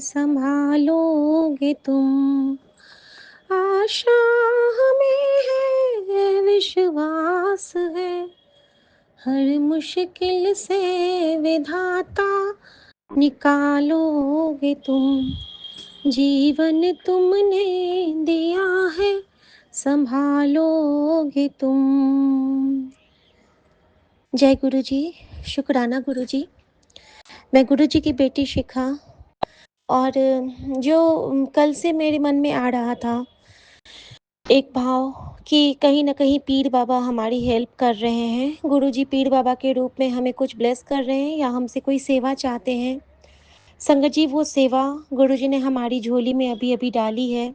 संभालोगे तुम। आशा हमें है, विश्वास है, हर मुश्किल से विधाता निकालोगे तुम। जीवन तुमने दिया है, संभालोगे तुम। जय गुरु जी। शुक्राना गुरु जी। मैं गुरु जी की बेटी शिखा, और जो कल से मेरे मन में आ रहा था एक भाव कि कहीं न कहीं पीर बाबा हमारी हेल्प कर रहे हैं। गुरु जी पीर बाबा के रूप में हमें कुछ ब्लेस कर रहे हैं या हमसे कोई सेवा चाहते हैं। संगत जी, वो सेवा गुरु जी ने हमारी झोली में अभी-अभी डाली है।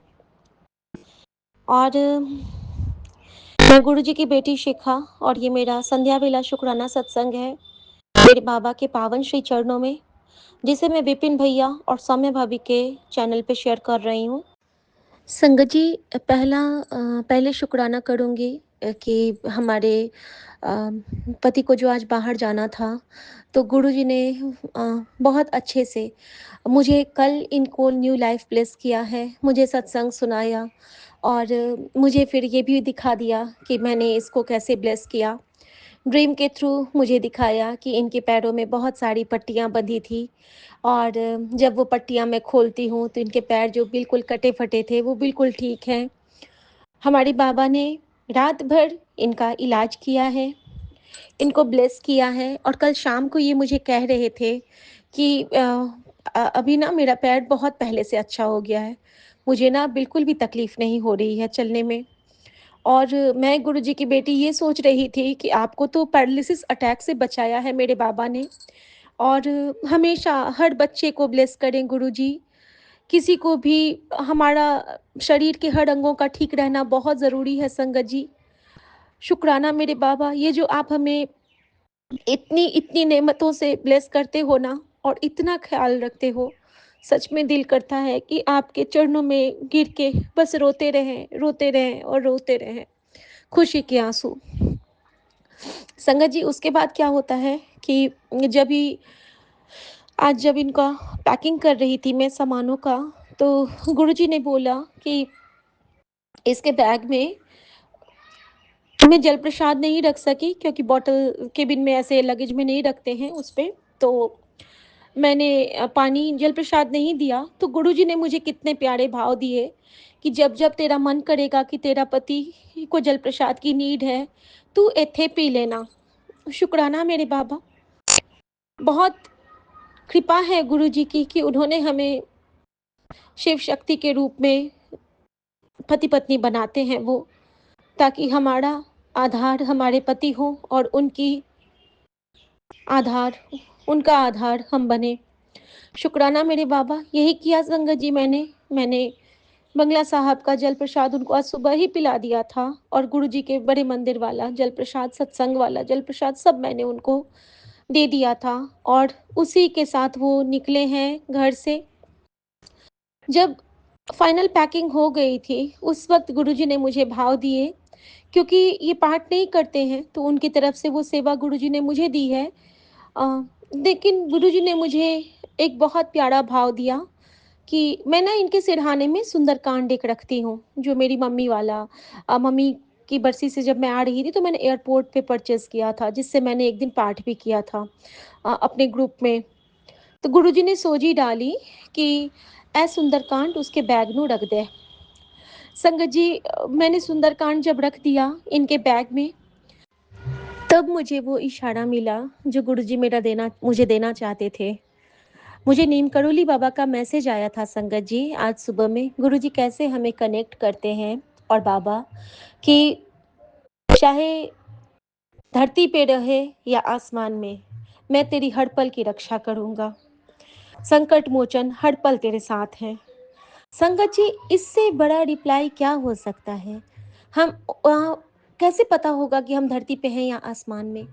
और मैं गुरु जी की बेटी शिखा, और ये मेरा संध्या वेला शुक्राना सत्संग है मेरे बाबा के पावन श्री चरणों में, जिसे मैं विपिन भैया और सौम्य भाभी के चैनल पे शेयर कर रही हूँ। संगत जी, पहले शुक्राना करूँगी कि हमारे पति को जो आज बाहर जाना था, तो गुरुजी ने बहुत अच्छे से मुझे कल इनको न्यू लाइफ ब्लेस किया है, मुझे सत्संग सुनाया, और मुझे फिर ये भी दिखा दिया कि मैंने इसको कैसे ब्लेस किया। ड्रीम के थ्रू मुझे दिखाया कि इनके पैरों में बहुत सारी पट्टियाँ बंधी थी, और जब वो पट्टियाँ मैं खोलती हूँ तो इनके पैर जो बिल्कुल कटे-फटे थे वो बिल्कुल ठीक हैं। हमारे बाबा ने रात भर इनका इलाज किया है, इनको ब्लेस किया है, और कल शाम को ये मुझे कह रहे थे कि अभी ना मेरा पैर बहुत पहले से अच्छा हो गया है। मुझे ना बिल्कुल भी तकलीफ़ नहीं हो रही है चलने में। और मैं गुरुजी की बेटी ये सोच रही थी कि आपको तो पैरालिसिस अटैक से बचाया है मेरे बाबा ने, और हमेशा हर बच्चे को ब्लेस करें गुरुजी। किसी को भी हमारा शरीर के हर अंगों का ठीक रहना बहुत ज़रूरी है संगत जी। शुक्राना मेरे बाबा, ये जो आप हमें इतनी इतनी नेमतों से ब्लेस करते हो ना, और इतना ख्याल रखते हो, सच में दिल करता है कि आपके चरणों में गिर के बस रोते रहें और रोते रहें, खुशी के आंसू। संगत जी, उसके बाद क्या होता है कि जब इनका पैकिंग कर रही थी मैं सामानों का, तो गुरुजी ने बोला कि इसके बैग में मैं जल प्रसाद नहीं रख सकी, क्योंकि बॉटल केबिन में ऐसे लगेज में नहीं रखते हैं उस पे, तो मैंने पानी जल प्रसाद नहीं दिया। तो गुरुजी ने मुझे कितने प्यारे भाव दिए कि जब जब तेरा मन करेगा कि तेरा पति को जल प्रसाद की नीड है, तू इत्थे पी लेना। शुक्राना मेरे बाबा, बहुत कृपा है गुरुजी की कि उन्होंने हमें शिव शक्ति के रूप में पति पत्नी बनाते हैं वो, ताकि हमारा आधार हमारे पति हो और आधार उनका आधार हम बने। शुक्राना मेरे बाबा, यही किया संगत जी मैंने बंगला साहब का जल प्रसाद उनको आज सुबह ही पिला दिया था, और गुरुजी के बड़े मंदिर वाला जल प्रसाद, सत्संग वाला जल प्रसाद सब मैंने उनको दे दिया था, और उसी के साथ वो निकले हैं घर से। जब फाइनल पैकिंग हो गई थी, उस वक़्त गुरुजी ने मुझे भाव दिए, क्योंकि ये पाठ नहीं करते हैं, तो उनकी तरफ से वो सेवा गुरुजी ने मुझे दी है। अ, लेकिन गुरुजी ने मुझे एक बहुत प्यारा भाव दिया कि मैं ना इनके सिरहाने में सुंदरकांड एक रखती हूँ, जो मेरी मम्मी की बरसी से जब मैं आ रही थी, तो मैंने एयरपोर्ट पे परचेज़ किया था, जिससे मैंने एक दिन पाठ भी किया था अपने ग्रुप में। तो गुरुजी ने सोजी डाली कि ए सुंदरकांड उसके बैग नू रख दे। संगत जी, मैंने सुंदरकांड जब रख दिया इनके बैग में, तब मुझे वो इशारा मिला जो गुरुजी मुझे देना चाहते थे। मुझे नीम करोली बाबा का मैसेज आया था संगत जी आज सुबह में। गुरुजी कैसे हमें कनेक्ट करते हैं और बाबा, कि चाहे धरती पे रहे या आसमान में, मैं तेरी हर पल की रक्षा करूंगा। संकट मोचन हर पल तेरे साथ है। संगत जी, इससे बड़ा रिप्लाई क्या हो सकता है? हम कैसे पता होगा कि हम धरती पे हैं या आसमान में?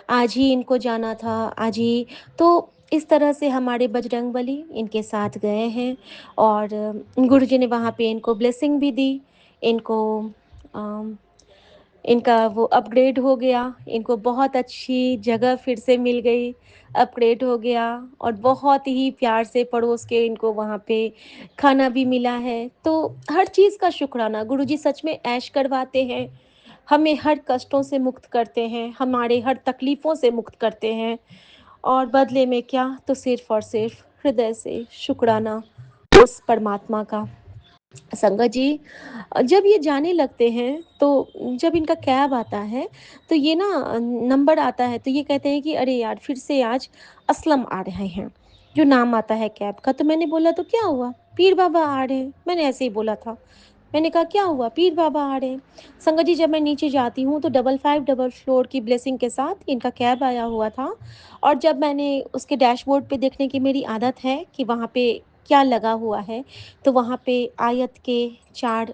आज ही इनको जाना था, आज ही तो इस तरह से हमारे बजरंगबली इनके साथ गए हैं, और गुरुजी ने वहाँ पे इनको ब्लेसिंग भी दी, इनको अम, इनका वो अपग्रेड हो गया, इनको बहुत अच्छी जगह फिर से मिल गई, अपग्रेड हो गया और बहुत ही प्यार से पड़ोस के इनको वहाँ पे खाना भी मिला है। तो हर चीज़ का शुक्राना, गुरुजी सच में ऐश करवाते हैं, हमें हर कष्टों से मुक्त करते हैं, हमारे हर तकलीफ़ों से मुक्त करते हैं और बदले में क्या, तो सिर्फ़ और सिर्फ़ हृदय से शुक्राना उस परमात्मा का। संगत जी, जब ये जाने लगते हैं तो जब इनका कैब आता है तो ये ना नंबर आता है तो ये कहते हैं कि अरे यार फिर से आज असलम आ रहे हैं, जो नाम आता है कैब का। तो मैंने बोला तो क्या हुआ, पीर बाबा आ रहे हैं, मैंने ऐसे ही बोला था। मैंने कहा क्या हुआ, पीर बाबा आ रहे हैं। संगत जी, जब मैं नीचे जाती हूँ तो डबल 5 डबल फ्लोर की ब्लेसिंग के साथ इनका कैब आया हुआ था और जब मैंने उसके डैशबोर्ड पे देखने की मेरी आदत है कि वहाँ पे क्या लगा हुआ है, तो वहाँ पे आयत के 4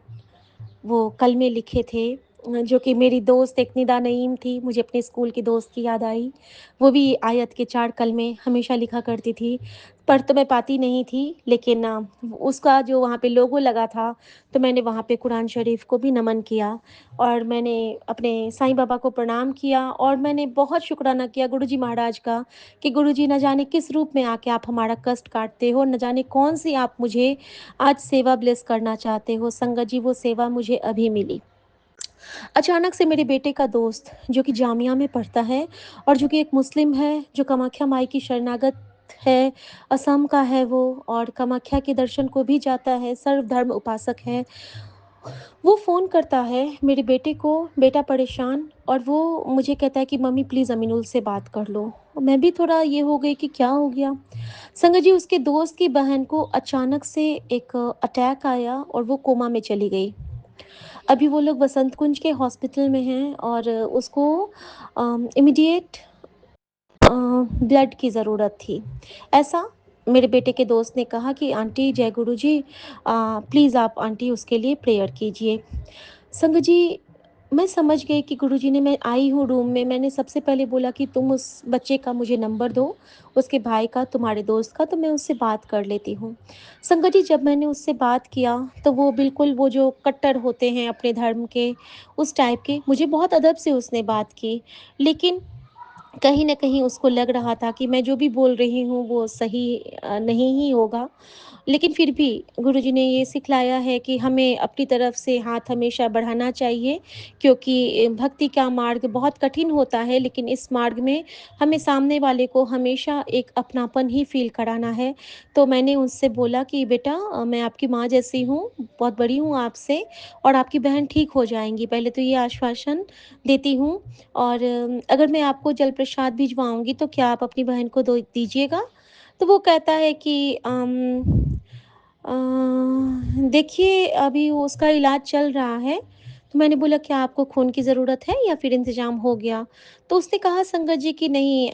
वो कलमे लिखे थे, जो कि मेरी दोस्त एक निदा नईम थी, मुझे अपने स्कूल की दोस्त की याद आई। वो भी आयत के 4 कलमे हमेशा लिखा करती थी। पढ़ तो मैं पाती नहीं थी, लेकिन उसका जो वहाँ पे लोगो लगा था, तो मैंने वहाँ पे कुरान शरीफ को भी नमन किया और मैंने अपने साईं बाबा को प्रणाम किया और मैंने बहुत शुक्राना किया गुरुजी महाराज का कि गुरुजी न जाने किस रूप में आके आप हमारा कष्ट काटते हो, न जाने कौन-सी आप मुझे आज सेवा ब्लेस करना चाहते हो। संगत जी, वो सेवा मुझे अभी मिली। अचानक से मेरे बेटे का दोस्त, जो कि जामिया में पढ़ता है और जो कि एक मुस्लिम है, जो कामाख्या माई की शरणागत है, असम का है वो और कामाख्या के दर्शन को भी जाता है, सर्वधर्म उपासक है। वो फ़ोन करता है मेरे बेटे को, बेटा परेशान, और वो मुझे कहता है कि मम्मी प्लीज़ अमीनुल से बात कर लो। मैं भी थोड़ा ये हो गई कि क्या हो गया? संगत जी, उसके दोस्त की बहन को अचानक से एक अटैक आया और वो कोमा में चली गई। अभी वो लोग बसंत कुंज के हॉस्पिटल में हैं और उसको इमीडिएट ब्लड की ज़रूरत थी। ऐसा मेरे बेटे के दोस्त ने कहा कि आंटी जय गुरु जी, प्लीज़ आप आंटी उसके लिए प्रेयर कीजिए। संगत जी, मैं समझ गई कि गुरुजी ने, मैं आई हूँ रूम में, मैंने सबसे पहले बोला कि तुम उस बच्चे का मुझे नंबर दो, उसके भाई का, तुम्हारे दोस्त का, तो मैं उससे बात कर लेती हूँ। संगत जी, जब मैंने उससे बात किया तो वो बिल्कुल वो जो कट्टर होते हैं अपने धर्म के, उस टाइप के, मुझे बहुत अदब से उसने बात की। लेकिन कहीं न कहीं उसको लग रहा था कि मैं जो भी बोल रही हूँ वो सही नहीं ही होगा। लेकिन फिर भी गुरुजी ने ये सिखलाया है कि हमें अपनी तरफ से हाथ हमेशा बढ़ाना चाहिए, क्योंकि भक्ति का मार्ग बहुत कठिन होता है, लेकिन इस मार्ग में हमें सामने वाले को हमेशा एक अपनापन ही फ़ील कराना है। तो मैंने उससे बोला कि बेटा, मैं आपकी माँ जैसी हूँ, बहुत बड़ी हूँ आपसे और आपकी बहन ठीक हो जाएँगी, पहले तो ये आश्वासन देती हूँ और अगर मैं आपको जल प्रसाद भिजवाऊँगी तो क्या आप अपनी बहन को दो दीजिएगा? तो वो कहता है कि अ, देखिए अभी वो उसका इलाज चल रहा है। तो मैंने बोला क्या आपको खून की ज़रूरत है या फिर इंतज़ाम हो गया? तो उसने कहा संगत जी कि नहीं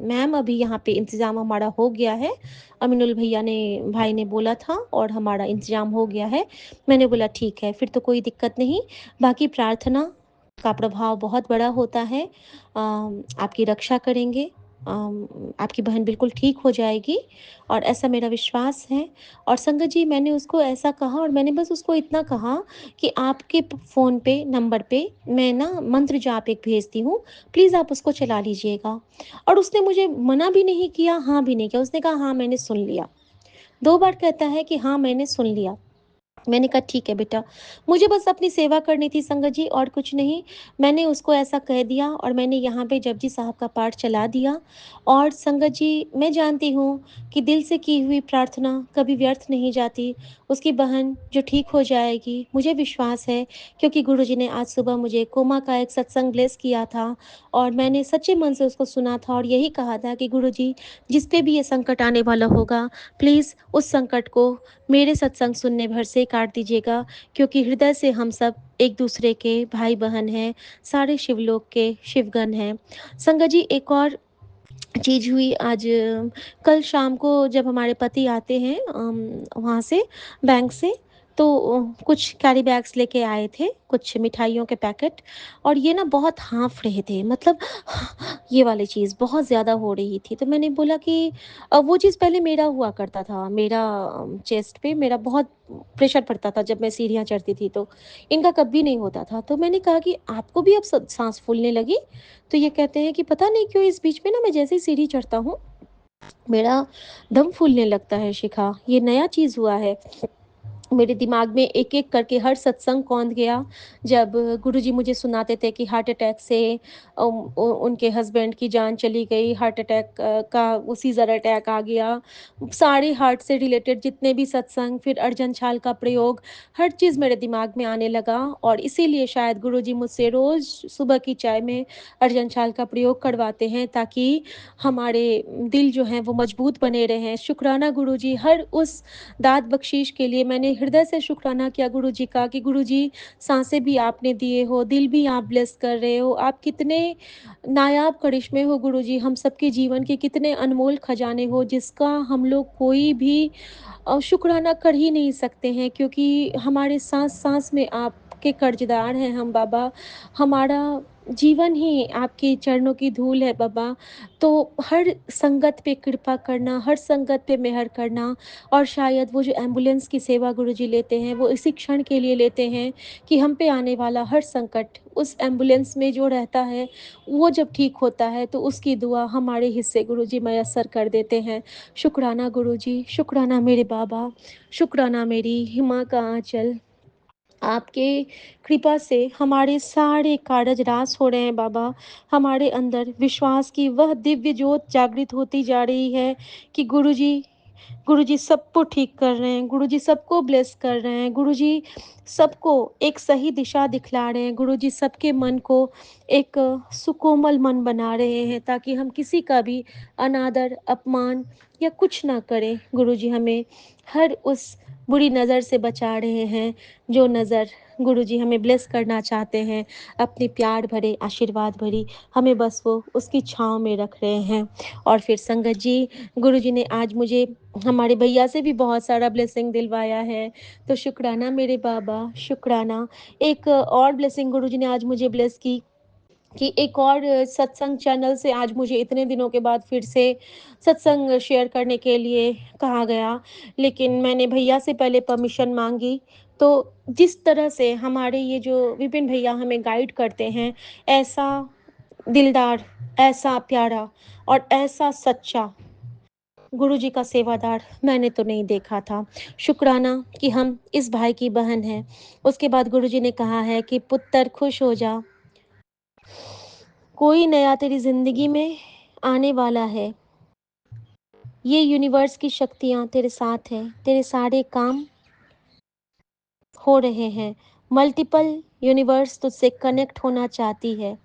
मैम, अभी यहाँ पे इंतज़ाम हमारा हो गया है। अमीनुल भैया ने, भाई ने बोला था और हमारा इंतज़ाम हो गया है। मैंने बोला ठीक है, फिर तो कोई दिक्कत नहीं। बाकी प्रार्थना का प्रभाव बहुत बड़ा होता है। आपकी रक्षा करेंगे। आपकी बहन बिल्कुल ठीक हो जाएगी और ऐसा मेरा विश्वास है। और संगत जी, मैंने उसको ऐसा कहा और मैंने बस उसको इतना कहा कि आपके फ़ोन पे नंबर पे मैं ना मंत्र जाप एक भेजती हूँ, प्लीज़ आप उसको चला लीजिएगा। और उसने मुझे मना भी नहीं किया, हाँ भी नहीं किया। उसने कहा हाँ, मैंने सुन लिया। 2 बार कहता है कि हाँ, मैंने सुन लिया। मैंने कहा ठीक है बेटा, मुझे बस अपनी सेवा करनी थी संगत जी, और कुछ नहीं। मैंने उसको ऐसा कह दिया और मैंने यहाँ पे जपजी साहब का पाठ चला दिया। और संगत जी, मैं जानती हूँ कि दिल से की हुई प्रार्थना कभी व्यर्थ नहीं जाती। उसकी बहन जो ठीक हो जाएगी, मुझे विश्वास है, क्योंकि गुरुजी ने आज सुबह मुझे कोमा का एक सत्संग ब्लेस किया था और मैंने सच्चे मन से उसको सुना था और यही कहा था कि गुरुजी, जिस पे भी ये संकट आने वाला होगा, प्लीज़ उस संकट को मेरे सत्संग सुनने भर से काट दीजिएगा, क्योंकि हृदय से हम सब एक दूसरे के भाई-बहन हैं, सारे शिवलोक के शिवगण हैं। संगत जी, एक और चीज़ हुई आज, कल शाम को जब हमारे पति आते हैं वहाँ से, बैंक से, तो कुछ कैरी बैग्स लेके आए थे, कुछ मिठाइयों के पैकेट, और ये ना बहुत हाँफ रहे थे, मतलब ये वाली चीज़ बहुत ज़्यादा हो रही थी। तो मैंने बोला कि वो चीज़ पहले मेरा हुआ करता था, मेरा चेस्ट पे मेरा बहुत प्रेशर पड़ता था जब मैं सीढ़ियाँ चढ़ती थी तो, इनका कभी नहीं होता था। तो मैंने कहा कि आपको भी अब साँस फूलने लगी? तो ये कहते हैं कि पता नहीं क्यों इस बीच में ना मैं जैसे ही सीढ़ी चढ़ता हूँ, मेरा दम फूलने लगता है शिखा, ये नया चीज़ हुआ है। मेरे दिमाग में एक-एक करके हर सत्संग कौंध गया, जब गुरुजी मुझे सुनाते थे कि हार्ट अटैक से उनके हस्बैंड की जान चली गई, हार्ट अटैक का वो सीज़र अटैक आ गया। सारे हार्ट से रिलेटेड जितने भी सत्संग, फिर अर्जन छाल का प्रयोग, हर चीज़ मेरे दिमाग में आने लगा, और इसीलिए शायद गुरुजी मुझसे रोज़ सुबह की चाय में अर्जन छाल का प्रयोग करवाते हैं, ताकि हमारे दिल जो हैं वो मजबूत बने रहें। शुक्राना गुरुजी, हर उस दात बख्शीश के लिए मैंने हृदय से शुक्राना किया गुरुजी का, कि गुरुजी साँसें भी आपने दिए हो, दिल भी आप ब्लेस कर रहे हो। आप कितने नायाब करिश्मे हो गुरुजी, हम सबके जीवन के कितने अनमोल खजाने हो, जिसका हम लोग कोई भी शुक्राना कर ही नहीं सकते हैं, क्योंकि हमारे साँस-साँस में आपके कर्ज़दार हैं हम बाबा। हमारा जीवन ही आपके चरणों की धूल है बाबा। तो हर संगत पे कृपा करना, हर संगत पे मेहर करना, और शायद वो जो एम्बुलेंस की सेवा गुरुजी लेते हैं, वो इसी क्षण के लिए लेते हैं कि हम पे आने वाला हर संकट उस एम्बुलेंस में जो रहता है, वो जब ठीक होता है तो उसकी दुआ हमारे हिस्से गुरुजी मयस्सर कर देते हैं। शुक्राना गुरुजी, शुक्राना मेरे बाबा, शुक्राना मेरी हिमा का आँचल। आपके कृपा से हमारे सारे कारज रास हो रहे हैं बाबा। हमारे अंदर विश्वास की वह दिव्य ज्योत जागृत होती जा रही है कि गुरुजी सबको ठीक कर रहे हैं, गुरुजी सबको ब्लेस कर रहे हैं, गुरुजी सबको एक सही दिशा दिखला रहे हैं, गुरुजी सबके मन को एक सुकोमल मन बना रहे हैं, ताकि हम किसी का भी अनादर, अपमान या कुछ ना करें। गुरुजी हमें हर उस बुरी नज़र से बचा रहे हैं, जो नज़र गुरुजी हमें ब्लेस करना चाहते हैं, अपने प्यार भरे, आशीर्वाद भरी, हमें बस वो उसकी छाँव में रख रहे हैं। और फिर संगत जी, गुरुजी ने आज मुझे हमारे भैया से भी बहुत सारा ब्लेसिंग दिलवाया है, तो शुक्राना मेरे बाबा, शुक्राना। एक और ब्लेसिंग गुरुजी ने आज मुझे ब्लेस की, कि एक और सत्संग चैनल से आज मुझे इतने दिनों के बाद फिर से सत्संग शेयर करने के लिए कहा गया। लेकिन मैंने भैया से पहले परमिशन माँगी, तो जिस तरह से हमारे ये जो विपिन भैया हमें गाइड करते हैं, ऐसा दिलदार, ऐसा प्यारा और ऐसा सच्चा गुरुजी का सेवादार मैंने तो नहीं देखा था। शुक्राना कि हम इस भाई की बहन हैं। उसके बाद गुरुजी ने कहा है कि पुत्र खुश हो जा, कोई नया तेरी ज़िंदगी में आने वाला है। ये यूनिवर्स की शक्तियाँ तेरे साथ हैं, तेरे सारे काम हो रहे हैं। मल्टीपल यूनिवर्स तुझसे कनेक्ट होना चाहती है,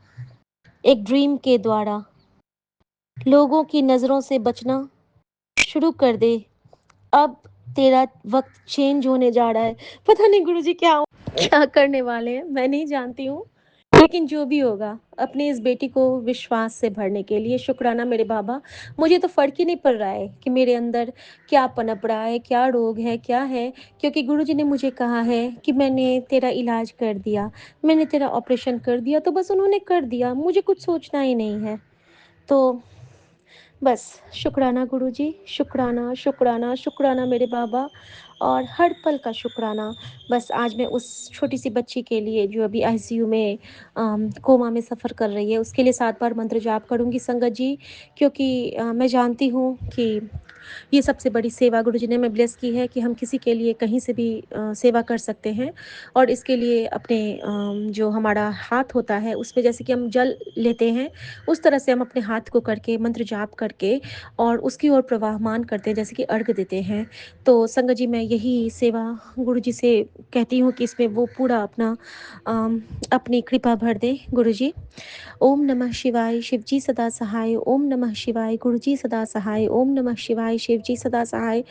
एक ड्रीम के द्वारा। लोगों की नज़रों से बचना शुरू कर दे। अब तेरा वक़्त चेंज होने जा रहा है। पता नहीं गुरुजी क्या करने वाले हैं, मैं नहीं जानती हूँ। लेकिन जो भी होगा, अपनी इस बेटी को विश्वास से भरने के लिए शुक्राना मेरे बाबा। मुझे तो फ़र्क ही नहीं पड़ रहा है कि मेरे अंदर क्या पनप रहा है, क्या रोग है, क्या है, क्योंकि गुरुजी ने मुझे कहा है कि मैंने तेरा इलाज कर दिया, मैंने तेरा ऑपरेशन कर दिया, तो बस उन्होंने कर दिया, मुझे कुछ सोचना ही नहीं है। तो बस शुक्राना गुरुजी, शुक्राना, शुक्राना, शुक्राना मेरे बाबा, और हर पल का शुक्राना। बस आज मैं उस छोटी-सी बच्ची के लिए जो अभी आईसीयू में कोमा में सफ़र कर रही है, उसके लिए 7 बार मंत्र जाप करूँगी संगत जी, क्योंकि मैं जानती हूँ कि ये सबसे बड़ी सेवा गुरुजी ने हमें ब्लेस की है कि हम किसी के लिए कहीं से भी सेवा कर सकते हैं, और इसके लिए अपने जो हमारा हाथ होता है उसमें जैसे कि हम जल लेते हैं, उस तरह से हम अपने हाथ को करके मंत्र जाप करके और उसकी ओर प्रवाहमान करते हैं, जैसे कि अर्घ देते हैं। तो संगत जी, मैं यही सेवा गुरुजी से कहती हूँ कि इसमें वो पूरा अपना अपनी कृपा भर दें गुरुजी। ओम नमः शिवाय, शिवजी सदा सहाय। ओम नमः शिवाय, गुरुजी सदा सहाय। ओम नमः शिवाय। शिवाय शिवजी सदा सहाय।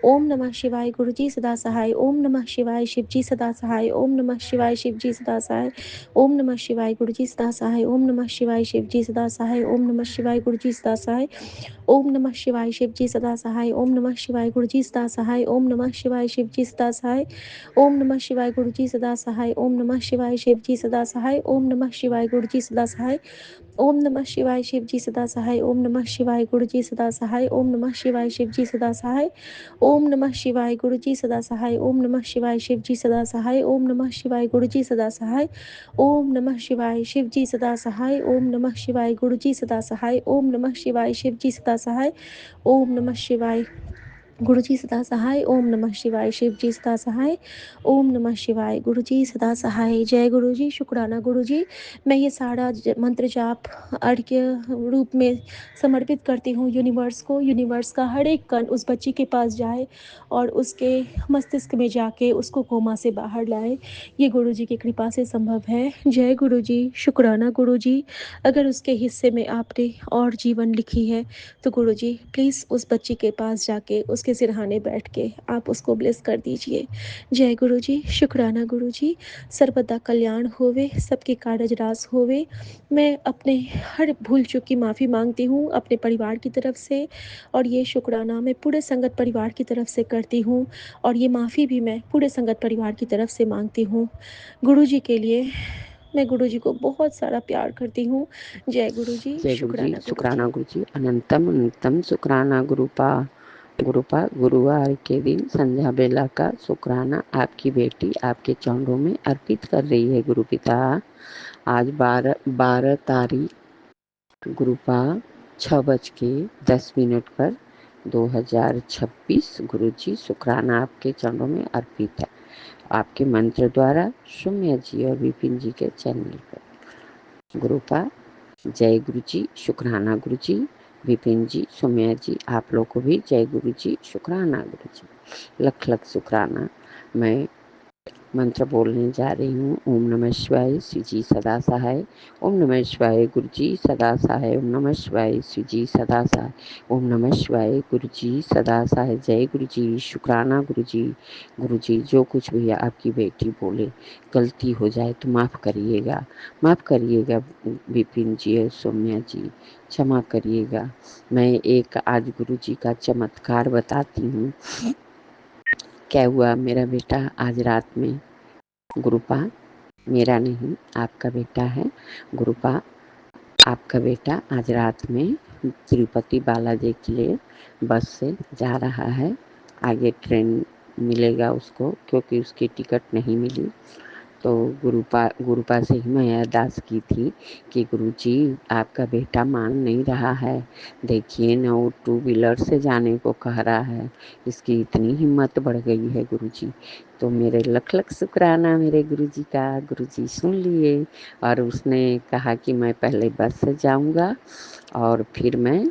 ओम नमः शिवाय गुरुजी सदा सहाय। ओम नमः शिवाय शिवजी सदा सहाय। ओम नमः शिवाय शिवजी सदा सहाय। ओम नमः शिवाय गुरुजी सदा सहाय। ओम नमः शिवाय शिवजी सदा सहाय। ओम नमः शिवाय गुरुजी सदा सहाय। ओम नमः शिवाय शिवजी सदा सहाय। ओम नमः शिवाय गुरुजी सदा सहाय। ओम नमः शिवाय शिवजी सदा सहाय। ओम नमः शिवाय गुरुजी सदा सहाय। ओम नमः शिवाय शिवजी सदा सहाय। ओम नमः शिवाय गुरुजी सदा सहाय। ओम नमः शिवाय शिवजी सदा सहाय। ओम नमः शिवाय गुरुजी सदा सहाय। ओम नमः शिवाय शिवजी सदा सहाय। ओम नमः शिवाय गुरुजी सदा सहाय। ओम नमः शिवाय शिवजी सदा सहाय। ओम नमः शिवाय गुरुजी सदा सहाय। ओम नमः शिवाय शिवजी सदा सहाय। ओम नमः शिवाय गुरुजी सदा सहाय। ओम नमः शिवाय शिवजी सदा सहाय। ओम नमः शिवाय गुरुजी सदा सहाय। ओम नमः शिवाय शिवजी सदा सहाय। ओम नमः शिवाय गुरुजी सदा सहाय। जय गुरुजी। शुक्राना गुरुजी। मैं ये सारा मंत्र जाप अर्घ्य रूप में समर्पित करती हूँ यूनिवर्स को। यूनिवर्स का हर एक कण उस बच्ची के पास जाए और उसके मस्तिष्क में जाके उसको कोमा से बाहर लाए। ये गुरुजी की कृपा से संभव है। जय गुरुजी। शुक्राना गुरुजी। अगर उसके हिस्से में आपने और जीवन लिखी है तो गुरुजी प्लीज़ उस बच्ची के पास जाके उसके सिरहाने बैठ के आप उसको ब्लेस कर दीजिए। जय गुरुजी। शुक्राना गुरुजी। सर्वदा कल्याण होवे, सबके कारज रास होवे। मैं अपने हर भूल चूक की माफ़ी मांगती हूँ अपने परिवार की तरफ से, और ये शुक्राना मैं पूरे संगत परिवार की तरफ से करती हूँ, और ये माफ़ी भी मैं पूरे संगत परिवार की तरफ से मांगती हूँ। गुरुजी के लिए मैं गुरुजी को बहुत सारा प्यार करती हूँ। जय गुरुजी। जय गुरुजी। शुक्राना शुक्राना गुरुजी। गुरुजी। अनंतम अनंतम शुक्राना गुरुपा। गुरुपा गुरुवार के दिन संध्या बेला का शुक्राना आपकी बेटी आपके चरणों में अर्पित कर रही है गुरुपिता। आज 12 तारीख गुरुपा 6:10 पर 2026 गुरुजी शुक्राना आपके चरणों में अर्पित है, आपके मंत्र द्वारा सौम्या जी और विपिन जी के चैनल पर। गुरुपा जय गुरु जी। शुक्राना गुरु जी। विपिन जी, सौम्या जी, आप लोग को भी जय गुरु जी। शुक्राना गुरु जी। लख लख शुक्राना। मैं मंत्र बोलने जा रही हूँ। ओम नमः शिवाय श्री जी सदा सहाय। ओम नमः शिवाय गुरु जी सदा सहाय। ओम नमः शिवाय श्री जी सदा सहाय। ओम नमः शिवाय गुरु जी सदा सहाय। जय गुरु जी। शुक्राना गुरु जी। गुरु जी जो कुछ भी आपकी बेटी बोले गलती हो जाए तो माफ़ करिएगा, माफ़ करिएगा विपिन जी और सौम्या जी, क्षमा करिएगा। मैं एक आज गुरु जी का चमत्कार बताती हूँ। क्या हुआ, मेरा बेटा आज रात में, गुरुपा मेरा नहीं आपका बेटा है, गुरुपा आपका बेटा आज रात में तिरुपति बालाजी के लिए बस से जा रहा है। आगे ट्रेन मिलेगा उसको क्योंकि उसकी टिकट नहीं मिली। तो गुरुपा से ही मैं अरदास की थी कि गुरुजी आपका बेटा मान नहीं रहा है, देखिए न वो 2 व्हीलर से जाने को कह रहा है, इसकी इतनी हिम्मत बढ़ गई है गुरुजी। तो मेरे लख लख शुक्राना मेरे गुरुजी का। गुरुजी सुन लिए और उसने कहा कि मैं पहले बस से जाऊंगा और फिर मैं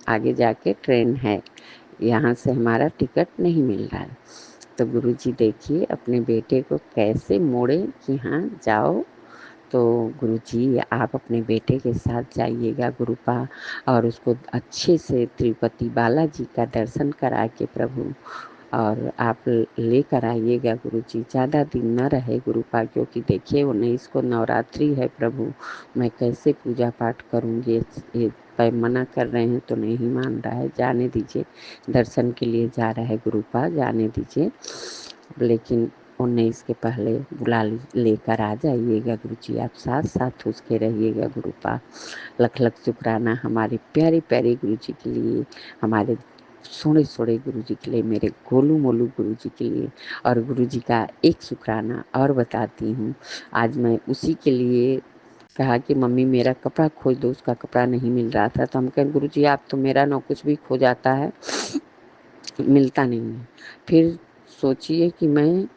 आगे जाके ट्रेन है, यहाँ से हमारा टिकट नहीं मिल रहा है। तो गुरुजी देखिए अपने बेटे को कैसे मोड़े कि हाँ जाओ। तो गुरुजी आप अपने बेटे के साथ जाइएगा गुरुपा, और उसको अच्छे से तिरुपति बालाजी का दर्शन करा के प्रभु और आप लेकर आइएगा गुरुजी। ज़्यादा दिन न रहे गुरुपा, क्योंकि देखिए 19 को नवरात्रि है प्रभु, मैं कैसे पूजा पाठ करूँगी। ये पर मना कर रहे हैं तो नहीं मान रहा है, जाने दीजिए, दर्शन के लिए जा रहा है गुरुपा, जाने दीजिए, लेकिन 19 के पहले बुला लेकर आ जाइएगा गुरुजी, आप साथ साथ उसके रहिएगा गुरुपा। लख लख शुक्राना हमारे प्यारे प्यारे गुरुजी के लिए, हमारे सोने सोने गुरुजी के लिए, मेरे गोलू मोलू गुरुजी के लिए। और गुरुजी का एक शुक्राना और बताती हूँ। आज मैं उसी के लिए कहा कि मम्मी मेरा कपड़ा खोज दो, उसका कपड़ा नहीं मिल रहा था। तो हम कहें गुरुजी आप तो मेरा ना कुछ भी खो जाता है, मिलता नहीं है। फिर सोचिए कि मैं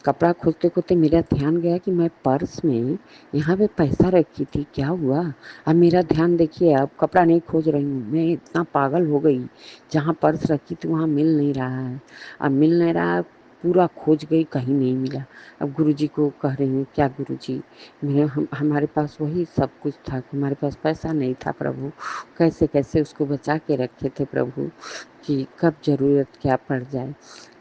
कपड़ा खोजते खोजते मेरा ध्यान गया कि मैं पर्स में यहाँ पे पैसा रखी थी, क्या हुआ। अब मेरा ध्यान देखिए, अब कपड़ा नहीं खोज रही हूँ, मैं इतना पागल हो गई, जहाँ पर्स रखी थी वहाँ मिल नहीं रहा है। अब मिल नहीं रहा, पूरा खोज गई, कहीं नहीं मिला। अब गुरुजी को कह रही हूँ, क्या गुरुजी, हमारे पास वही सब कुछ था, हमारे पास पैसा नहीं था प्रभु, कैसे कैसे उसको बचा के रखे थे प्रभु कि कब ज़रूरत क्या पड़ जाए।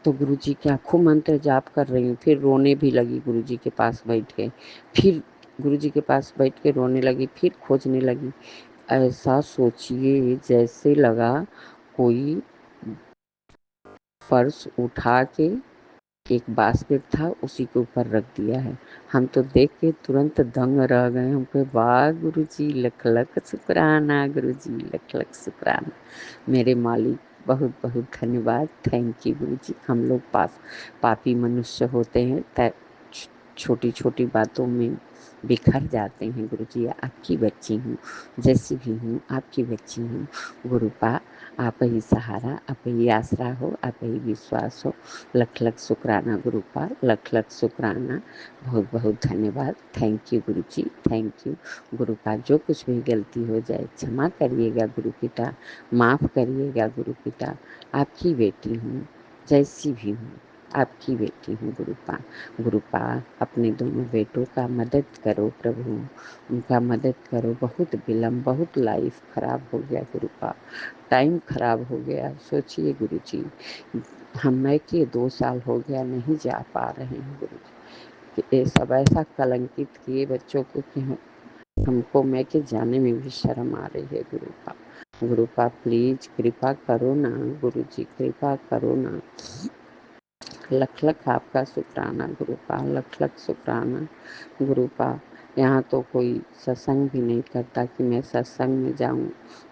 तो गुरुजी के खूब मंत्र जाप कर रही हूँ, फिर रोने भी लगी गुरुजी के पास बैठ के, फिर गुरुजी के पास बैठ के रोने लगी, फिर खोजने लगी। ऐसा सोचिए जैसे लगा कोई फर्श उठा के एक बास्केट था उसी के ऊपर रख दिया है। हम तो देख के तुरंत दंग रह गए। हम कहे वाह गुरुजी, लख लख शुक्राना गुरुजी, लख लख शुक्राना। मेरे मालिक बहुत बहुत धन्यवाद। थैंक यू गुरुजी। हम लोग पापी मनुष्य होते हैं, छोटी छोटी बातों में बिखर जाते हैं। गुरुजी आपकी बच्ची हूँ, जैसी भी हूँ आपकी बच्ची हूँ। गुरुपा आप ही सहारा, आप ही आसरा हो, आप ही विश्वास हो। लख लख शुक्राना गुरुपा, लख लख शुक्राना। बहुत बहुत धन्यवाद। Thank you Guruji, thank you. गुरुपा जो कुछ भी गलती हो जाए क्षमा करिएगा गुरु पिता, माफ़ करिएगा गुरु पिता। आपकी बेटी हूँ, जैसी भी हूँ आपकी बेटी हूँ गुरुपा। गुरुपा अपने दोनों बेटों का मदद करो प्रभु, उनका मदद करो। बहुत विलम्ब, बहुत लाइफ खराब हो गया गुरुपा, टाइम खराब हो गया। सोचिए गुरुजी, हम मैं के 2 साल हो गया नहीं जा पा रहे हैं गुरुजी। ये सब ऐसा कलंकित किए बच्चों को कि हमको मैं के जाने में भी शर्म आ रही है गुरुपा। गुरुपा प्लीज कृपा करो ना गुरुजी, कृपा करो ना। लख लख आपका शुक्राना गुरुपा, लख लख शुक्राना गुरुपा। यहाँ तो कोई सत्संग भी नहीं करता कि मैं सत्संग में जाऊँ,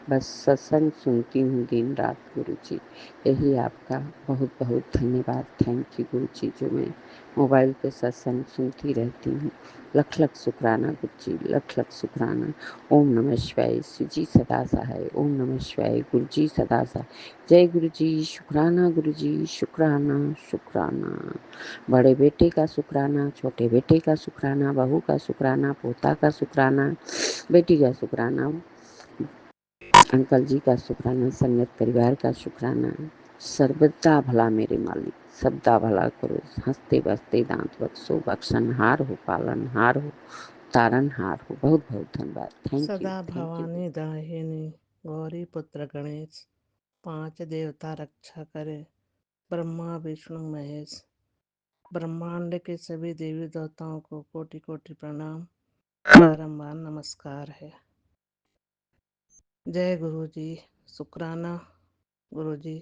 बस सत्संग सुनती हूँ दिन रात गुरुजी। यही आपका बहुत बहुत धन्यवाद। थैंक यू गुरुजी, जो मैं मोबाइल पे सत्संग सुनती रहती हूँ। लख लख शुक्राना गुरुजी, लख लख शुक्राना। ओम नमः शिवाय, सुजी सदा सहाय। ओम नमः शिवाय, गुरुजी सदा सहाय। जय गुरुजी, शुक्राना गुरुजी, शुक्राना शुक्राना। बड़े बेटे का शुक्राना, छोटे बेटे का शुक्राना, बहू का शुक्राना, पोता का शुक्राना, बेटी का शुक्राना, अंकल जी का शुक्राना, संगत परिवार का शुक्राना। सर्वदा भला मेरे मालिक, सबदा भला करो। हंसते बसते दांत बख्शो, बख्शनहार हो, पालनहार हो, तारनहार हो। बहुत बहुत धन्यवाद। थैंक यू, सदा थैंक यू। भवानी दाहिनी गौरी पुत्र गणेश, 5 देवता रक्षा करे, ब्रह्मा विष्णु महेश। ब्रह्मांड के सभी देवी देवताओं को कोटि कोटि प्रणाम, बारंबार नमस्कार है। जय गुरु जी, शुक्राना गुरु जी,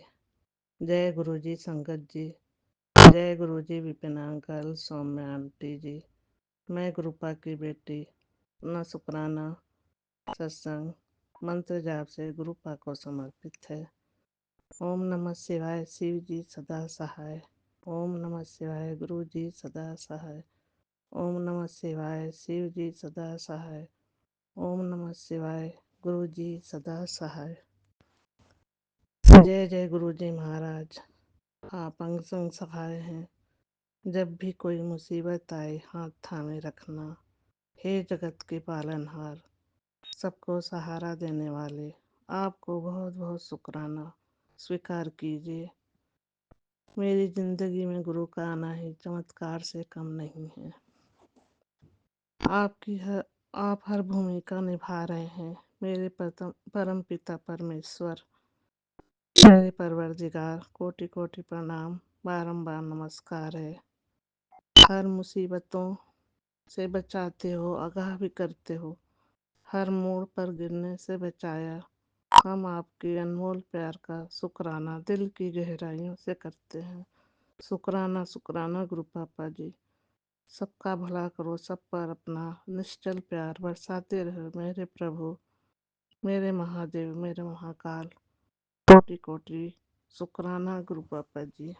जय गुरु जी संगत जी, जय गुरु जी विपिन अंकल, सौम्या आंटी जी। मैं गुरुपा की बेटी न शुक्राना सत्संग मंत्र जाप से गुरुपा को समर्पित है। ओम नमः शिवाय, शिव जी सदा सहाय। ओम नमः शिवाय, गुरु जी सदा सहाय। ओम नमः शिवाय, शिव जी सदा सहाय। ओम नमः शिवाय, गुरु जी सदा सहाय। जय जय गुरु जी महाराज, आप अंग संग सहाय हैं। जब भी कोई मुसीबत आए हाथ थामे रखना। हे जगत के पालनहार, सबको सहारा देने वाले, आपको बहुत बहुत शुक्राना स्वीकार कीजिए। मेरी जिंदगी में गुरु का आना ही चमत्कार से कम नहीं है। आप हर भूमिका निभा रहे हैं। मेरे परम पिता परमेश्वर, मेरे परवरदिगार, कोटि कोटि प्रणाम, बारंबार नमस्कार है। हर मुसीबतों से बचाते हो, आगाह भी करते हो, हर मोड़ पर गिरने से बचाया। हम आपके अनमोल प्यार का शुक्राना दिल की गहराइयों से करते हैं। शुक्राना शुक्राना गुरु पापा जी। सबका भला करो, सब पर अपना निश्चल प्यार बरसाते रहो मेरे प्रभु, मेरे महादेव, मेरे महाकाल। कोटि कोटि शुक्राना गुरु पापा जी।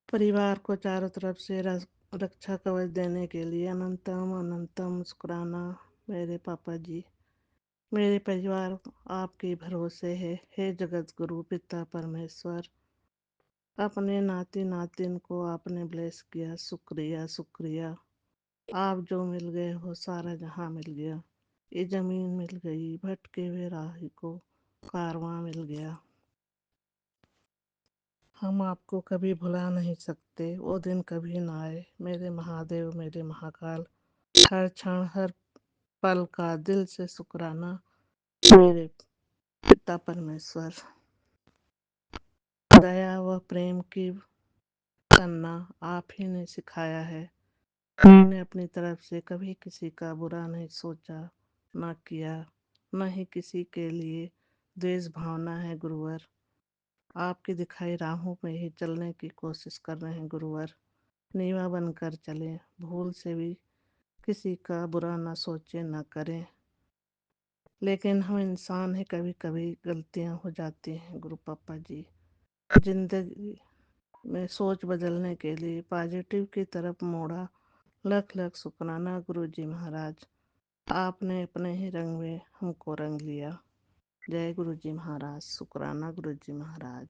परिवार को चारों तरफ से रक्षा कवच देने के लिए अनंतम अनंतम शुक्राना मेरे पापा जी। मेरे परिवार आपके भरोसे है। हे जगत गुरु पिता परमेश्वर, अपने नाती नातिन को आपने ब्लेस किया, शुक्रिया शुक्रिया। आप जो मिल गए हो सारा जहां मिल गया। ये जमीन मिल गई, भटके हुए राही को कारवां मिल गया। हम आपको कभी भुला नहीं सकते, वो दिन कभी ना आए। मेरे महादेव, मेरे महाकाल, हर क्षण हर पल का दिल से शुक्राना मेरे पिता परमेश्वर। दया व प्रेम की करना आप ही ने सिखाया है। मैंने अपनी तरफ से कभी किसी का बुरा नहीं सोचा, ना किया, न ही किसी के लिए द्वेष भावना है गुरुवर। आपकी दिखाई राहों में ही चलने की कोशिश कर रहे हैं गुरुवर। नीवा बनकर चलें, भूल से भी किसी का बुरा ना सोचें, ना करें। लेकिन हम इंसान हैं, कभी कभी गलतियां हो जाती हैं गुरु पापा जी। जिंदगी में सोच बदलने के लिए पॉजिटिव की तरफ मोड़ा। लख लख शुक्राना गुरु जी महाराज, आपने अपने ही रंग में हमको रंग लिया। जय गुरु जी महाराज, शुक्राना गुरु जी महाराज।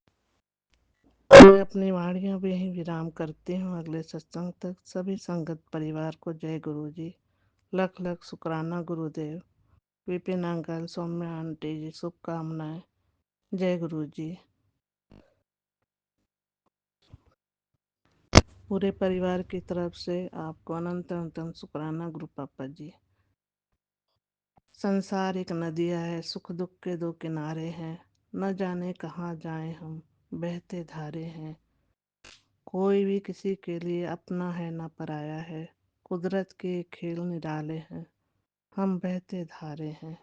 मैं अपनी वाणियाँ भी यहीं विराम करती हूँ। अगले सत्संग तक सभी संगत परिवार को जय गुरु जी। लख लख शुक्राना गुरुदेव। विपिन अंकल, सौम्या आंटी जी, शुभकामनाएं। जय गुरु जी। पूरे परिवार की तरफ से आपको अनंत अनंत शुक्राना गुरु पापा जी। संसार एक नदिया है, सुख दुख के दो किनारे हैं। न जाने कहाँ जाएं हम, बहते धारे हैं। कोई भी किसी के लिए अपना है न पराया है। कुदरत के खेल निराले हैं, हम बहते धारे हैं।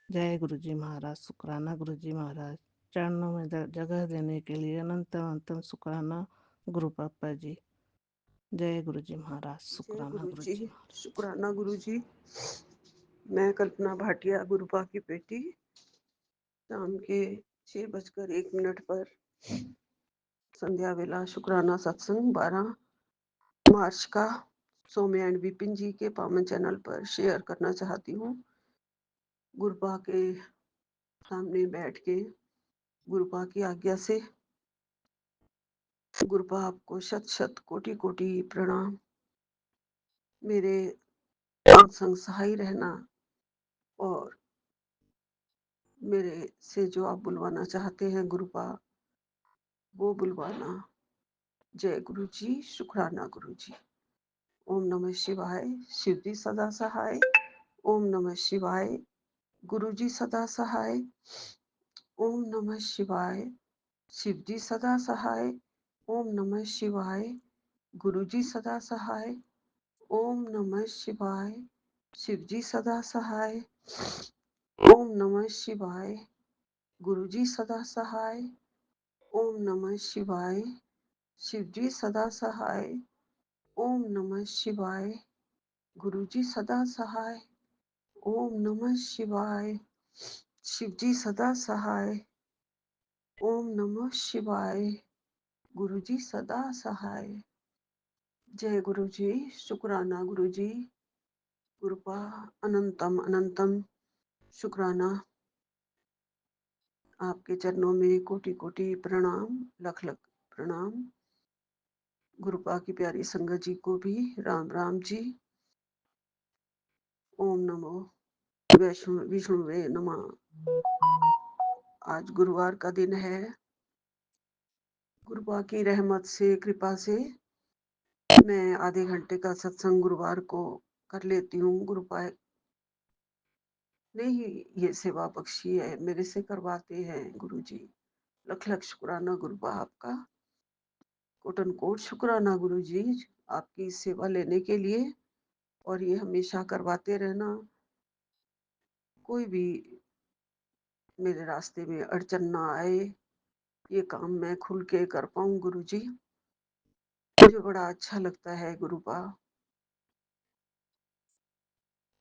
जय गुरु जी महाराज, शुक्राना गुरु जी महाराज। चरणों में जगह देने के लिए अनंत अनंत शुक्राना गुरु पापा जी। जय गुरु जी महाराज, जय शुक्राना गुरु गुरु जी, जी महाराज। शुक्राना गुरु जी। मैं कल्पना भाटिया, गुरुपा की बेटी। शाम के 6:01 पर संध्या वेला शुक्राना सत्संग 12 मार्च का सौम्या एंड विपिन जी के पावन चैनल पर शेयर करना चाहती हूँ। गुरुपा के सामने बैठ के गुरुपा की आज्ञा से गुरुपा आपको शत शत कोटि कोटि प्रणाम। मेरे संग सहाय रहना और मेरे से जो आप बुलवाना चाहते हैं गुरुपा, वो बुलवाना। जय गुरु जी, शुक्राना गुरु जी। ओम नमः शिवाय, शिव जी सदा सहाय। ओम नमः शिवाय, गुरु जी सदा सहाय। ओम नमः शिवाय, शिव जी सदा सहाय। ओम नमः शिवाय, गुरु जी सदा सहाय। ओम नमः शिवाय, शिव जी सदा सहाय। ओम नमः शिवाय, गुरु जी सदा सहाय। ओम नमः शिवाय, शिव जी सदा सहाय। ओम नमः शिवाय, गुरु जी सदा सहाय। ओम नमः शिवाय, शिव जी सदा सहाय। ओम नमः शिवाय, गुरु जी सदा सहाय। जय गुरु जी, शुक्राना गुरु जी। गुरुपा अनंतम अनंतम शुक्राना। आपके चरणों में कोटि कोटि प्रणाम, लख लख प्रणाम। गुरुपा की प्यारी संगत जी को भी राम राम जी। ओम नमो विष्णुवे नमः। आज गुरुवार का दिन है। गुरुपा की रहमत से, कृपा से मैं आधे घंटे का सत्संग गुरुवार को कर लेती हूँ। गुरुपा ने ही ये सेवा बख्शी है, मेरे से करवाते हैं गुरु जी। लख लख शुक्राना गुरुपा आपका। कोटन कोट शुक्राना गुरु जी, आपकी सेवा लेने के लिए। और ये हमेशा करवाते रहना। कोई भी मेरे रास्ते में अड़चन ना आए, ये काम मैं खुल के कर पाऊं गुरु जी। मुझे बड़ा अच्छा लगता है गुरुपा।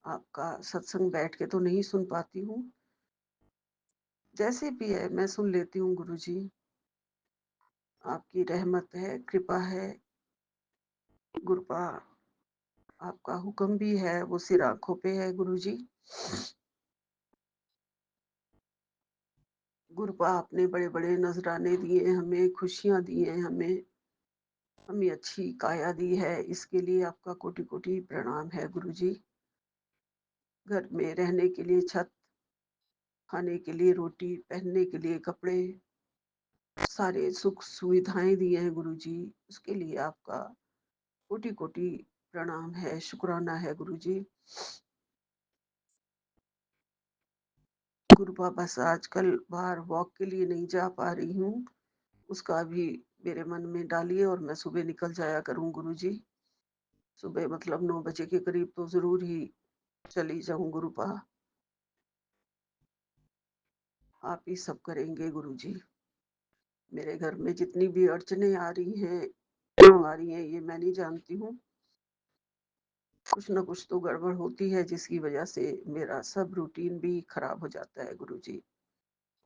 आपका सत्संग बैठ के तो नहीं सुन पाती हूँ, जैसे भी है मैं सुन लेती हूँ गुरु जी। आपकी रहमत है, कृपा है गुरुपा। आपका हुक्म भी है, वो सिर आंखों पे है गुरु जी। गुरुपा आपने बड़े बड़े नजराने दिए हमें, खुशियां दी हैं हमें अच्छी काया दी है। इसके लिए आपका कोटि कोटि प्रणाम है गुरु जी। घर में रहने के लिए छत, खाने के लिए रोटी, पहनने के लिए कपड़े, सारे सुख सुविधाएं दिए हैं गुरु जी, उसके लिए आपका कोटि कोटि प्रणाम है, शुक्राना है गुरु जी। गुरुपा बस आजकल बाहर वॉक के लिए नहीं जा पा रही हूँ, उसका भी मेरे मन में डालिए और मैं सुबह निकल जाया करूँ गुरु जी। सुबह मतलब 9 बजे के करीब तो जरूर ही चली जाऊं गुरुपा। आप ही सब करेंगे गुरु जी। मेरे घर में जितनी भी अड़चने आ रही हैं, क्यों आ रही हैं ये मैं नहीं जानती हूँ। कुछ ना कुछ तो गड़बड़ होती है जिसकी वजह से मेरा सब रूटीन भी खराब हो जाता है गुरु जी।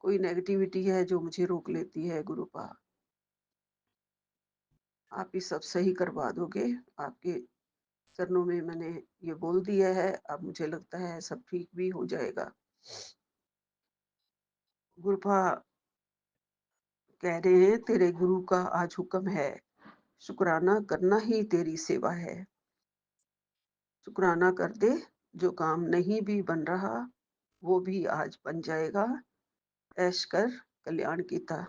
कोई नेगेटिविटी है जो मुझे रोक लेती है गुरुपा। आप ही सब सही करवा दोगे। आपके चरणों में मैंने ये बोल दिया है, अब मुझे लगता है सब ठीक भी हो जाएगा। गुरुपा कह रहे हैं तेरे गुरु का आज हुक्म है, शुक्राना करना ही तेरी सेवा है। शुक्राना कर दे, जो काम नहीं भी बन रहा वो भी आज बन जाएगा। ऐश कर कल्याण कीता।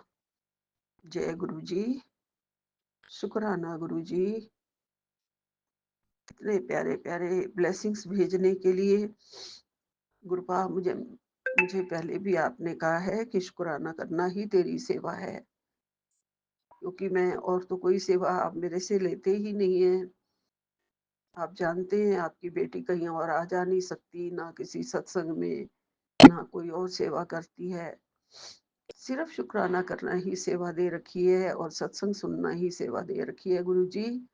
जय गुरु जी। शुक्राना गुरु जी, इतने प्यारे प्यारे ब्लेसिंग्स भेजने के लिए। गुरुपा मुझे मुझे पहले भी आपने कहा है कि शुक्राना करना ही तेरी सेवा है, क्योंकि मैं और तो कोई सेवा आप मेरे से लेते ही नहीं है। आप जानते हैं आपकी बेटी कहीं और आ जा नहीं सकती, ना किसी सत्संग में, ना कोई और सेवा करती है। सिर्फ शुक्राना करना ही सेवा दे रखी है और सत्संग सुनना ही सेवा दे रखी है गुरु जी।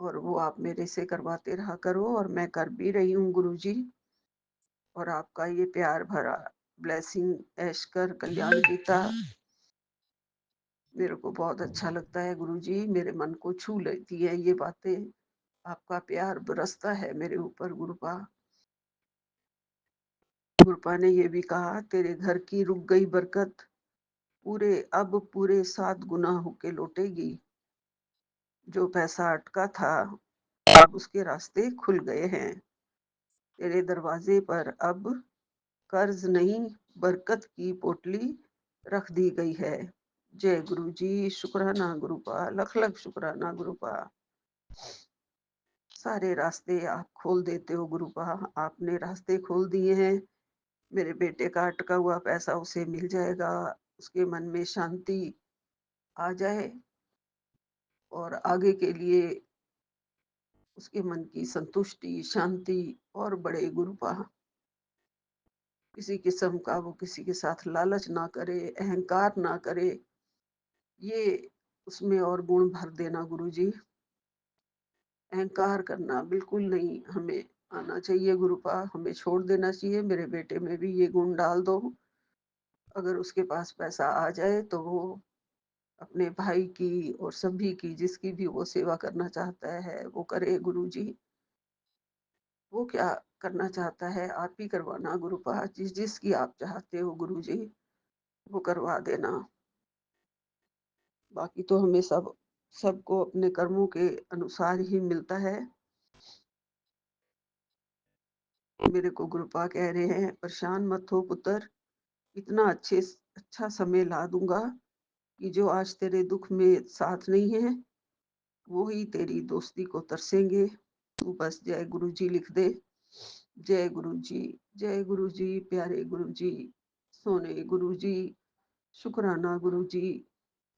और वो आप मेरे से करवाते रहा करो और मैं कर भी रही हूँ गुरु जी। और आपका ये प्यार भरा ब्लेसिंग ऐश कर कल्याण गीता मेरे को बहुत अच्छा लगता है गुरु जी। मेरे मन को छू लेती है ये बातें। आपका प्यार बरसता है मेरे ऊपर गुरुपा। गुरुपा ने ये भी कहा तेरे घर की रुक गई बरकत पूरे 7 गुना होके लौटेगी। जो पैसा अटका था अब उसके रास्ते खुल गए हैं। तेरे दरवाजे पर अब कर्ज नहीं, बरकत की पोटली रख दी गई है। जय गुरु जी। शुक्राना गुरुपा, लख लख शुक्राना गुरुपा। सारे रास्ते आप खोल देते हो गुरुपा। आपने रास्ते खोल दिए हैं। मेरे बेटे का अटका हुआ पैसा उसे मिल जाएगा, उसके मन में शांति आ जाए और आगे के लिए उसके मन की संतुष्टि शांति और बड़े गुरुपा। किसी किस्म का वो किसी के साथ लालच ना करे, अहंकार ना करे, ये उसमें और गुण भर देना गुरु जी। अहंकार करना बिल्कुल नहीं हमें आना चाहिए गुरुपा, हमें छोड़ देना चाहिए। मेरे बेटे में भी ये गुण डाल दो। अगर उसके पास पैसा आ जाए तो वो अपने भाई की और सभी की जिसकी भी वो सेवा करना चाहता है वो करे गुरु जी। वो क्या करना चाहता है आप ही करवाना गुरुपा, जिसकी आप चाहते हो गुरु जी वो करवा देना। बाकी तो हमें सबको अपने कर्मों के अनुसार ही मिलता है। मेरे को गुरुपा कह रहे हैं परेशान मत हो पुत्र, इतना अच्छा समय ला दूंगा कि जो आज तेरे दुख में साथ नहीं है वो ही तेरी दोस्ती को तरसेंगे। तू बस जय गुरु जी लिख दे। जय गुरु जी। जय गुरु जी। प्यारे गुरु जी, सोने गुरु जी, शुक्राना गुरु जी।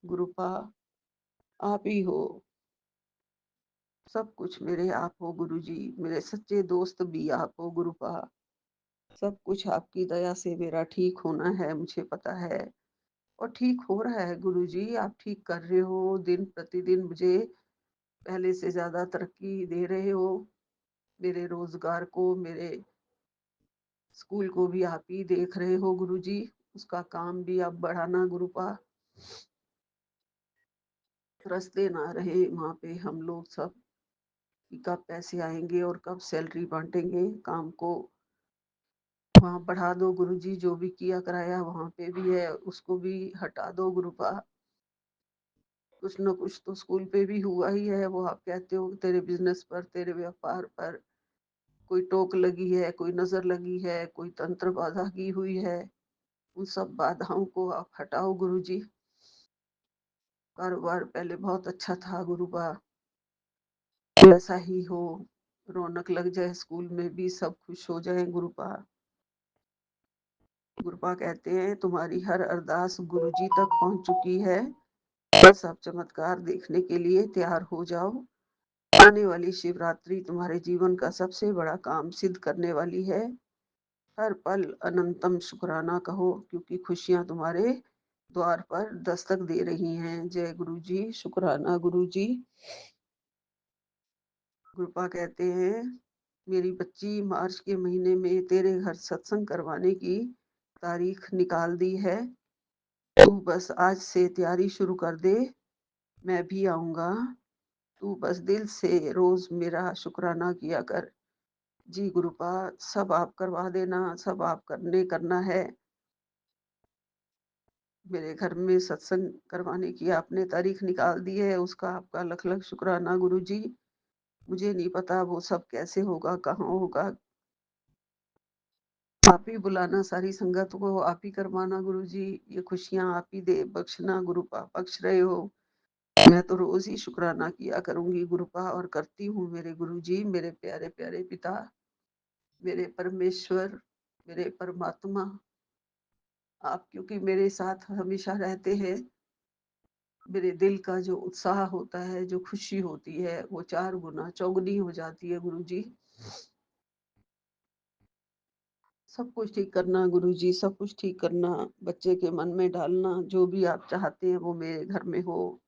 गुरुपा आप ही हो, सब कुछ मेरे आप हो गुरु जी। मेरे सच्चे दोस्त भी आप हो गुरुपा। सब कुछ आपकी दया से मेरा ठीक होना है मुझे पता है, और ठीक हो रहा है गुरु जी। आप ठीक कर रहे हो, दिन प्रतिदिन मुझे पहले से ज्यादा तरक्की दे रहे हो। मेरे रोजगार को, मेरे स्कूल को भी आप ही देख रहे हो गुरु जी। उसका काम भी आप बढ़ाना गुरुपा। रास्ते ना रहे वहां पे हम लोग सब कि कब पैसे आएंगे और कब सैलरी बांटेंगे। काम को वहां बढ़ा दो गुरु जी। जो भी किया कराया वहां पे भी है उसको भी हटा दो गुरुपा। कुछ न कुछ तो स्कूल पे भी हुआ ही है। वो आप कहते हो तेरे बिजनेस पर, तेरे व्यापार पर कोई टोक लगी है, कोई नजर लगी है, कोई तंत्र बाधा की हुई है। उन सब बाधाओं को आप हटाओ गुरु जी। कारोबार पहले बहुत अच्छा था गुरुबा, वैसा ही हो, रौनक लग जाए स्कूल में भी, सब खुश हो जाए गुरुबा। गुरुबा कहते हैं तुम्हारी हर अरदास गुरुजी तक पहुंच चुकी है, बस आप चमत्कार देखने के लिए तैयार हो जाओ। आने वाली शिवरात्रि तुम्हारे जीवन का सबसे बड़ा काम सिद्ध करने वाली है। हर पल अनंतम शुक्राना कहो, क्योंकि खुशियां तुम्हारे द्वार पर दस्तक दे रही हैं। जय गुरु जी, शुक्राना गुरु जी। गुरुपा कहते हैं मेरी बच्ची, मार्च के महीने में तेरे घर सत्संग करवाने की तारीख निकाल दी है, तू बस आज से तैयारी शुरू कर दे, मैं भी आऊंगा। तू बस दिल से रोज मेरा शुक्राना किया कर। जी गुरुपा, सब आप करवा देना, सब आप करना है। मेरे घर में सत्संग करवाने की आपने तारीख निकाल दी है, उसका आपका लख लख शुक्राना गुरु जी। मुझे नहीं पता वो सब कैसे होगा, कहाँ होगा, आप ही बुलाना, सारी संगत को आप ही करवाना गुरु जी। ये खुशियां आप ही दे बख्शना गुरुपा, बख्श रहे हो। मैं तो रोज ही शुक्राना किया करूंगी गुरुपा, और करती हूँ मेरे गुरु जी, मेरे प्यारे प्यारे पिता, मेरे परमेश्वर, मेरे परमात्मा। आप क्योंकि मेरे साथ हमेशा रहते हैं, मेरे दिल का जो उत्साह होता है, जो खुशी होती है, वो 4 गुना चौगुनी हो जाती है गुरु जी। सब कुछ ठीक करना गुरु जी, सब कुछ ठीक करना, बच्चे के मन में डालना, जो भी आप चाहते हैं वो मेरे घर में हो।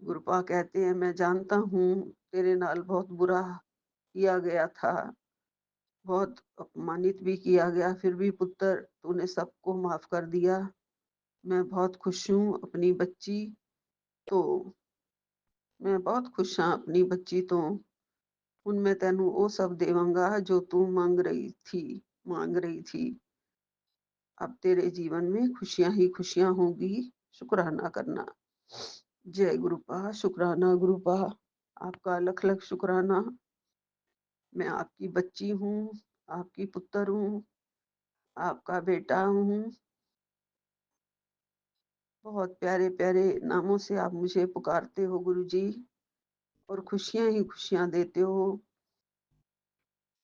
गुरुपा कहते हैं मैं जानता हूँ तेरे नाल बहुत बुरा किया गया था, बहुत अपमानित भी किया गया, फिर भी पुत्र तूने सबको माफ कर दिया। मैं बहुत खुश हूँ अपनी बच्ची तो, मैं बहुत खुश हाँ अपनी बच्ची तो, उनमें तेनू वो सब देवांगा जो तू मांग रही थी। अब तेरे जीवन में खुशियां ही खुशियां होंगी, शुक्राना करना। जय गुरुपा, शुक्राना गुरुपा, आपका लख लख शुक्राना। मैं आपकी बच्ची हूँ, आपकी पुत्र हूँ, आपका बेटा हूँ। बहुत प्यारे प्यारे नामों से आप मुझे पुकारते हो गुरु जी, और खुशियां ही खुशियां देते हो।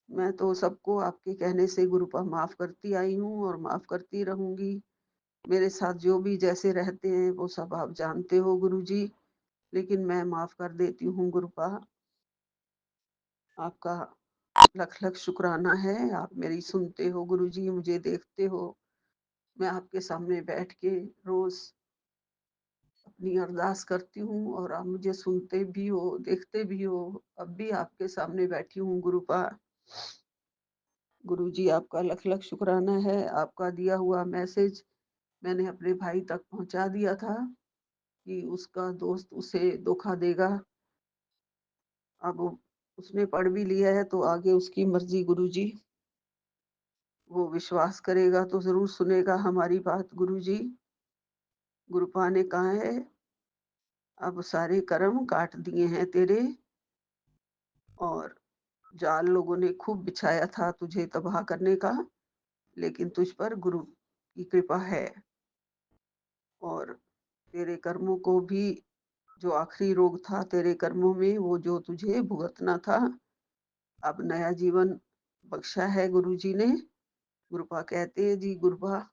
मैं तो सबको आपके कहने से गुरुपा माफ करती आई हूँ और माफ करती रहूंगी। मेरे साथ जो भी जैसे रहते हैं वो सब आप जानते हो गुरु जी, लेकिन मैं माफ कर देती हूँ गुरुपा। आपका लख लख शुक्राना है, आप मेरी सुनते हो गुरु जी, मुझे देखते हो। मैं आपके सामने बैठ के रोज अपनी अरदास करती हूँ और आप मुझे सुनते भी हो, देखते भी हो। अब भी आपके सामने बैठी हूँ गुरुपा। गुरु जी, आपका लख लख शुक्राना है। आपका दिया हुआ मैसेज मैंने अपने भाई तक पहुंचा दिया था कि उसका दोस्त उसे धोखा देगा। अब उसने पढ़ भी लिया है तो आगे उसकी मर्जी गुरु जी। वो विश्वास करेगा तो जरूर सुनेगा हमारी बात गुरु जी। गुरुपा ने कहा है अब सारे कर्म काट दिए हैं तेरे, और जाल लोगों ने खूब बिछाया था तुझे तबाह करने का, लेकिन तुझ पर गुरु की कृपा है। और तेरे कर्मों को भी, जो आखिरी रोग था तेरे कर्मों में, वो जो तुझे भुगतना था, अब नया जीवन बख्शा है गुरु जी ने। गुरुपा कहते हैं जी गुरुपा,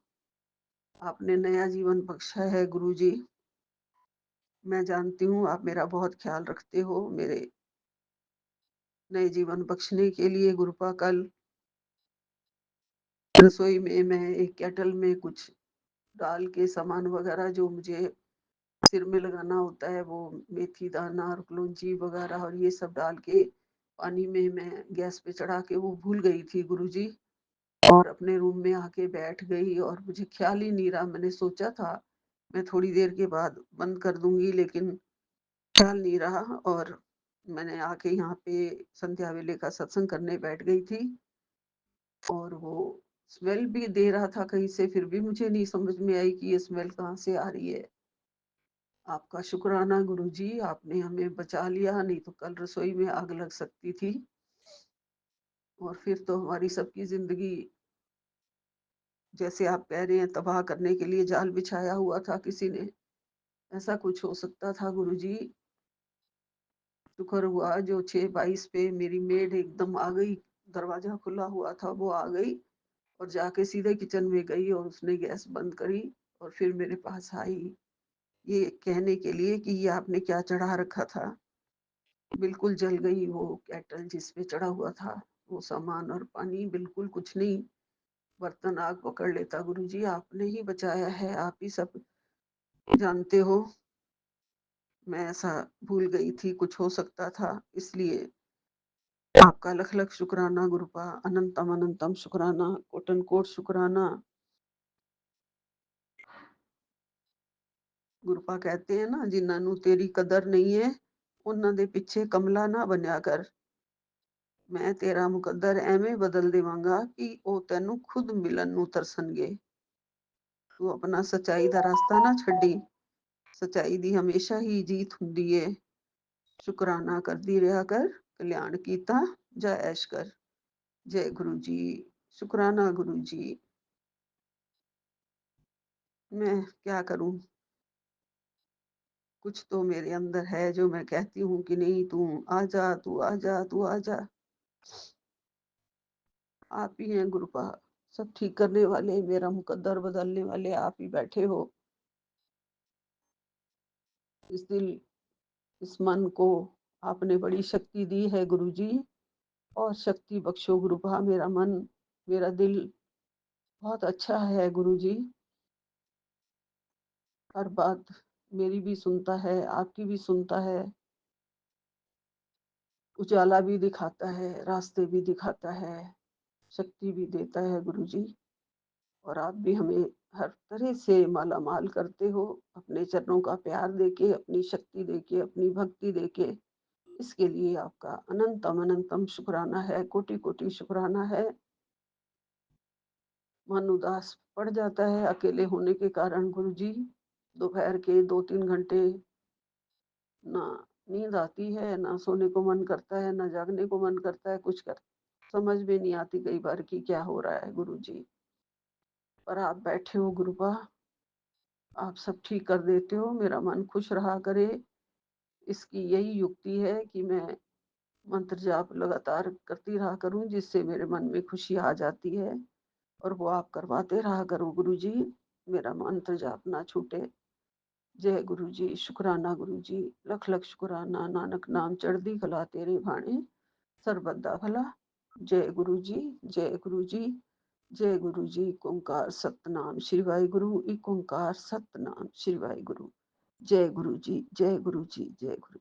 आपने नया जीवन बख्शा है गुरु जी। मैं जानती हूँ आप मेरा बहुत ख्याल रखते हो। मेरे नए जीवन बख्शने के लिए गुरुपा कल रसोई में मैं एक केटल में कुछ डाल के सामान वगैरह जो मुझे सिर में लगाना होता है, वो मेथी दाना और कलौंजी वगैरह और ये सब डाल के पानी में मैं गैस पे चढ़ा के वो भूल गई थी गुरुजी, और अपने रूम में आके बैठ गई और मुझे ख्याल ही नहीं रहा। मैंने सोचा था मैं थोड़ी देर के बाद बंद कर दूंगी, लेकिन ख्याल नहीं रहा, और मैंने आके यहाँ पे संध्या वेले का सत्संग करने बैठ गई थी। और वो स्मेल भी दे रहा था कहीं से, फिर भी मुझे नहीं समझ में आई कि ये स्मेल कहाँ से आ रही है। आपका शुक्राना गुरुजी, आपने हमें बचा लिया, नहीं तो कल रसोई में आग लग सकती थी, और फिर तो हमारी सबकी जिंदगी जैसे आप कह रहे हैं तबाह करने के लिए जाल बिछाया हुआ था किसी ने, ऐसा कुछ हो सकता था गुरुजी। शुक्र हुआ जो 6:22 पे मेरी मेड एकदम आ गई, दरवाजा खुला हुआ था, वो आ गई और जाके सीधे किचन में गई और उसने गैस बंद करी और फिर मेरे पास आई, ये कहने के लिए कि ये आपने क्या चढ़ा रखा था। बिल्कुल जल गई वो केटल जिस पे चढ़ा हुआ था, वो सामान और पानी बिल्कुल कुछ नहीं, बर्तन आग पकड़ लेता। गुरुजी आपने ही बचाया है, आप ही सब जानते हो। मैं ऐसा भूल गई थी, कुछ हो सकता था, इसलिए आपका लख लख शुक्राना गुरुपा, अनंतम अनंतम शुक्राना, कोटन कोट शुक्राना। गुरुपा कहते हैं ना, जिन्हां नू तेरी कदर नहीं है उन्हां दे पिछे कमला ना बनया कर। मैं तेरा मुकद्दर एवें बदल देवांगा कि ओ तेनू खुद मिलन नू तरसणगे। तू अपना सच्चाई दा रास्ता ना छड्डी, सच्चाई दी हमेशा ही जीत हुंदी है। शुक्राना करदी रहा कर, कल्याण कीता जा ऐश कर। जय गुरु जी, शुक्राना गुरु जी। मैं क्या करूं, कुछ तो मेरे अंदर है जो मैं कहती हूँ कि नहीं, तू आ जा, तू आ जा, तू आ जा। आप ही हैं गुरुपा, सब ठीक करने वाले, मेरा मुकद्दर बदलने वाले आप ही बैठे हो। इस दिल, इस मन को आपने बड़ी शक्ति दी है गुरुजी, और शक्ति बख्शो गुरुपा। मेरा मन, मेरा दिल बहुत अच्छा है गुरुजी, हर बात मेरी भी सुनता है, आपकी भी सुनता है, उजाला भी दिखाता है, रास्ते भी दिखाता है, शक्ति भी देता है गुरुजी। और आप भी हमें हर तरह से माला माल करते हो, अपने चरणों का प्यार देके, अपनी शक्ति देके, अपनी भक्ति देके। इसके लिए आपका अनंतम अनंतम शुक्राना है, कोटि कोटि शुक्राना है। मन उदास पड़ जाता है अकेले होने के कारण गुरुजी, दोपहर के 2-3 घंटे ना नींद आती है, ना सोने को मन करता है, ना जागने को मन करता है, कुछ कर समझ में नहीं आती कई बार कि क्या हो रहा है गुरुजी। पर आप बैठे हो गुरुपा, आप सब ठीक कर देते हो, मेरा मन खुश रहा करे। इसकी यही युक्ति है कि मैं मंत्र जाप लगातार करती रहा करूं, जिससे मेरे मन में खुशी आ जाती है, और वो आप करवाते रहा करो गुरुजी, मेरा मंत्र जाप ना छूटे। जय गुरु जी, शुक्राना गुरु जी, लख लख शुक्राना, नानक नाम चढ़दी कला तेरे भाणे, सरबद्दा भला। जय गुरु जी, जय गुरु जी, जय गुरु जी। एक ओंकार सतनाम श्री वाहिगुरु, एक ओंकार सतनाम श्री वाहिगुरु। जय गुरु जी, जय गुरु जी, जय गुरु।